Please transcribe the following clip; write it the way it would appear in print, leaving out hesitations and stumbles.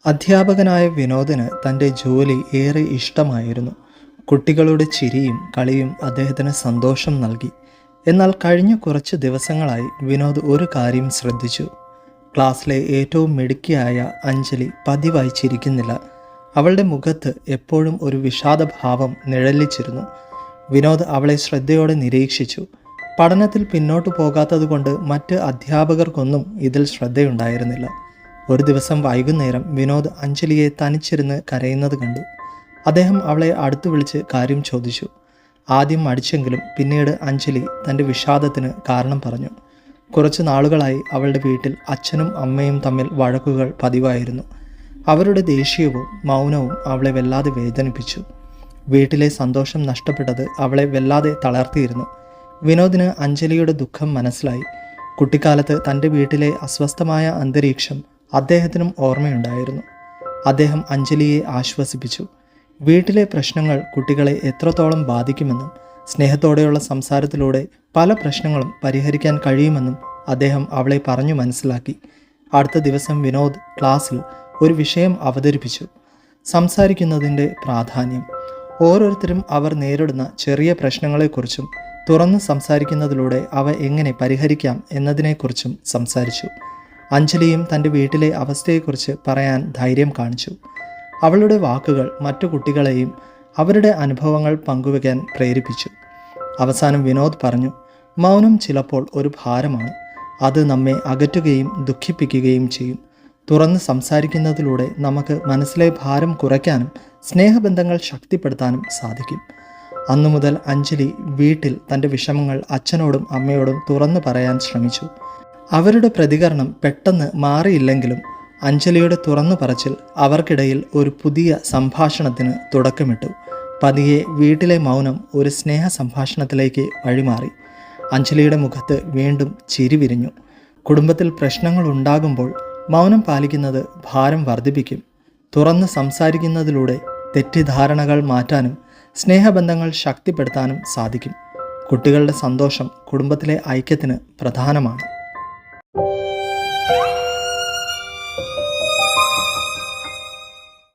അധ്യാപകനായ വിനോദിന് തൻ്റെ ജോലി ഏറെ ഇഷ്ടമായിരുന്നു. കുട്ടികളുടെ ചിരിയും കളിയും അദ്ദേഹത്തിന് സന്തോഷം നൽകി. എന്നാൽ കഴിഞ്ഞ കുറച്ച് ദിവസങ്ങളായി വിനോദ് ഒരു കാര്യം ശ്രദ്ധിച്ചു. ക്ലാസ്സിലെ ഏറ്റവും മിടുക്കിയായ അഞ്ജലി പതിവായി ചിരിക്കുന്നില്ല. അവളുടെ മുഖത്ത് എപ്പോഴും ഒരു വിഷാദഭാവം നിഴലിച്ചിരുന്നു. വിനോദ് അവളെ ശ്രദ്ധയോടെ നിരീക്ഷിച്ചു. പഠനത്തിൽ പിന്നോട്ടു പോകാത്തതുകൊണ്ട് മറ്റ് അധ്യാപകർക്കൊന്നും ഇതിൽ ശ്രദ്ധയുണ്ടായിരുന്നില്ല. ഒരു ദിവസം വൈകുന്നേരം വിനോദ് അഞ്ജലിയെ തനിച്ചിരുന്ന് കരയുന്നത് കണ്ടു. അദ്ദേഹം അവളെ അടുത്തു വിളിച്ച് കാര്യം ചോദിച്ചു. ആദ്യം മടിച്ചെങ്കിലും പിന്നീട് അഞ്ജലി തൻ്റെ വിഷാദത്തിന് കാരണം പറഞ്ഞു. കുറച്ച് നാളുകളായി അവളുടെ വീട്ടിൽ അച്ഛനും അമ്മയും തമ്മിൽ വഴക്കുകൾ പതിവായിരുന്നു. അവരുടെ ദേഷ്യവും മൗനവും അവളെ വല്ലാതെ വേദനിപ്പിച്ചു. വീട്ടിലെ സന്തോഷം നഷ്ടപ്പെട്ടത് അവളെ വല്ലാതെ തളർത്തിയിരുന്നു. വിനോദിന് അഞ്ജലിയുടെ ദുഃഖം മനസ്സിലായി. കുട്ടിക്കാലത്ത് തൻ്റെ വീട്ടിലെ അസ്വസ്ഥമായ അന്തരീക്ഷം അദ്ദേഹത്തിനും ഓർമ്മയുണ്ടായിരുന്നു. അദ്ദേഹം അഞ്ജലിയെ ആശ്വസിപ്പിച്ചു. വീട്ടിലെ പ്രശ്നങ്ങൾ കുട്ടികളെ എത്രത്തോളം ബാധിക്കുമെന്നും സ്നേഹത്തോടെയുള്ള സംസാരത്തിലൂടെ പല പ്രശ്നങ്ങളും പരിഹരിക്കാൻ കഴിയുമെന്നും അദ്ദേഹം അവളെ പറഞ്ഞു മനസ്സിലാക്കി. അടുത്ത ദിവസം വിനോദ് ക്ലാസ്സിൽ ഒരു വിഷയം അവതരിപ്പിച്ചു. സംസാരിക്കുന്നതിൻ്റെ പ്രാധാന്യം. ഓരോരുത്തരും അവർ നേരിടുന്ന ചെറിയ പ്രശ്നങ്ങളെക്കുറിച്ചും തുറന്ന് സംസാരിക്കുന്നതിലൂടെ അവ എങ്ങനെ പരിഹരിക്കാം എന്നതിനെക്കുറിച്ചും സംസാരിച്ചു. അഞ്ജലിയും തൻ്റെ വീട്ടിലെ അവസ്ഥയെക്കുറിച്ച് പറയാൻ ധൈര്യം കാണിച്ചു. അവളുടെ വാക്കുകൾ മറ്റു കുട്ടികളെയും അവരുടെ അനുഭവങ്ങൾ പങ്കുവയ്ക്കാൻ പ്രേരിപ്പിച്ചു. അവസാനം വിനോദ് പറഞ്ഞു, മൗനം ചിലപ്പോൾ ഒരു ഭാരമാണ്. അത് നമ്മെ അകറ്റുകയും ദുഃഖിപ്പിക്കുകയും ചെയ്യും. തുറന്ന് സംസാരിക്കുന്നതിലൂടെ നമുക്ക് മനസ്സിലെ ഭാരം കുറയ്ക്കാനും സ്നേഹബന്ധങ്ങൾ ശക്തിപ്പെടുത്താനും സാധിക്കും. അന്നു മുതൽ അഞ്ജലി വീട്ടിൽ തൻ്റെ വിഷമങ്ങൾ അച്ഛനോടും അമ്മയോടും തുറന്നു പറയാൻ ശ്രമിച്ചു. അവരുടെ പ്രതികരണം പെട്ടെന്ന് മാറിയില്ലെങ്കിലും അഞ്ജലിയുടെ തുറന്നു പറച്ചിൽ അവർക്കിടയിൽ ഒരു പുതിയ സംഭാഷണത്തിന് തുടക്കമിട്ടു. പതിയെ വീട്ടിലെ മൗനം ഒരു സ്നേഹ സംഭാഷണത്തിലേക്ക് വഴിമാറി. അഞ്ജലിയുടെ മുഖത്ത് വീണ്ടും ചിരി വിരിഞ്ഞു. കുടുംബത്തിൽ പ്രശ്നങ്ങൾ ഉണ്ടാകുമ്പോൾ മൗനം പാലിക്കുന്നത് ഭാരം വർദ്ധിപ്പിക്കും. തുറന്ന് സംസാരിക്കുന്നതിലൂടെ തെറ്റിദ്ധാരണകൾ മാറ്റാനും സ്നേഹബന്ധങ്ങൾ ശക്തിപ്പെടുത്താനും സാധിക്കും. കുട്ടികളുടെ സന്തോഷം കുടുംബത്തിലെ ഐക്യത്തിന് പ്രധാനമാണ്.